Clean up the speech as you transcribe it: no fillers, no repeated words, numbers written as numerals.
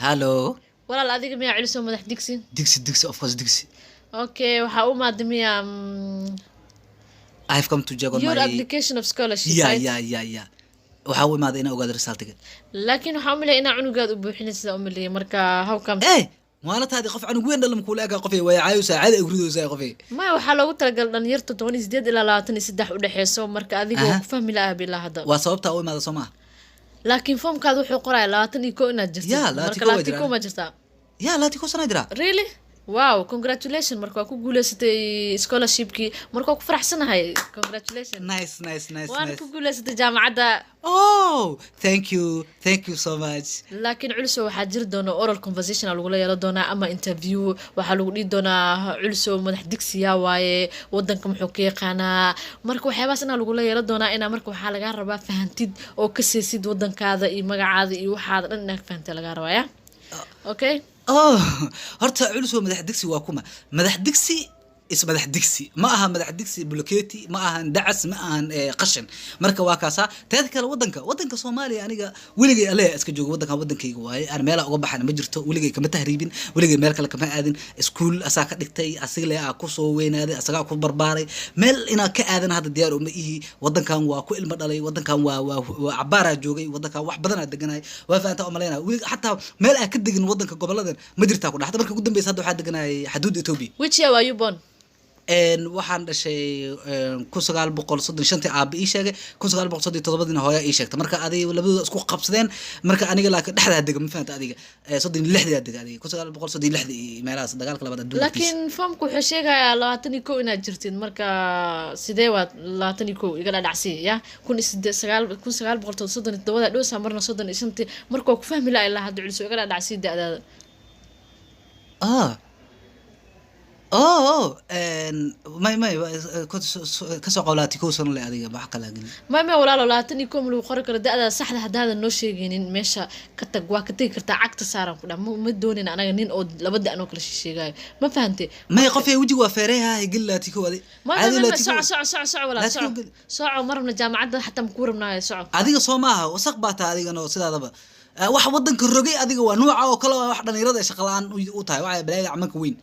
Hello. walaal adiga miyaa celiso madax digsi Dixie, of course, Dixie. okay waxa u maadamiyaa I have come to check on your my... application of scholarship Yeah. Waxa uu imaaday inaan ogaado resultiga. laakiin waxa u malay inaa cunugaad u buuxinaysa u malay marka how come maalataadi qof cunug weyn dhalam kula eega qofay way caayo saacada agridoosa qofay ma waxa loogu talagal dhalinyarta 18 ilaa 23 u dhaxeyso marka adiga ku fahmi lahaa bilaa hada waa sababta uu imaado Soomaa laakiin formkaad wuxuu qoray 21 inaad jirto marka 21 ma jirtaa ya 21 sana jira really wow congratulations marka ku guuleysatay scholarshipki marka ku faraxsanahay congratulations nice waan ku guuleysatay jaamacada thank you so much laakiin culso waxa jir doona oral conversation lagu la yeelo doona ama interview waxa lagu dhigi doona culso madax digsiya waaye wadanka muxuu ka yaqaanaa marka waxyaabaas in lagu la yeelo doona ina marka waxa laga rabaa fahantid oo ka seesid wadankaada iyo magacaada iyo waxa dhan inaad fahantay laga rabaa okay horta culso madax digsi waa kuma madax digsi madax digsi ma aha madax digsi blocketi ma aha dacas ma aha qashin marka waa kaasa taad kale wadanka Soomaaliya aniga weligay alle iska joogo wadankayga waaye aan meel uga baxan ma jirto weligay kama tahriibin weligay meel kale kama aadin school asaa ka dhigtay asiga ku soo weynaaday asaga ku barbaaray meel ina ka aadan hada diyaar uma ihi wadankan waa ku ilmo dhalay wadankan waa cabaara joogay wadankan wax badan aad deganay waa faanta oo maleena hatta meel aan ka degin wadanka goboladan ma jirta ku dhaxda marka ugu dambeysay hadda waxa deganay xuduud Ethiopia which year were you born waxaan dhashay 1935 aab ii sheegay 1937 hooyo ii sheegtay marka adiga labadooda isku qabsadeen marka aniga laakiin dhexda degan ma fahamta adiga 36 degan adiga 1936 meelahaas dagaalka labada adduunka laakiin famku wuxuu sheegayaa 21 inaad jirtid marka sidee waa 21 iga dhacsi ya 1937 dhow samarna 35 marka ku fahmi la ilaa hadda culso iga dhacsi da'daada ما كسو قولاتي كوسن لي adiga wax kala galin ما walaalo 21 lagu qori karo da'da saxda hadaada noo sheegaynin meesha ka tag waa ka tagi kartaa cagta saaran ku dhamo ma doonin anaga nin oo labada anoo kala sheegayo ma fahantay ma qofay wajiga waa feereeha gilati ko wadi soco walaal soco marna jaamacada hatta ma ku rabnaayo soco adiga Soomaha wasaq baata adiga noo sidaadaba wax wadanka rogay adiga waa nooca oo kala wax dhalinyarada shaqo la'aan u tahay waxa balaaga amanka weyn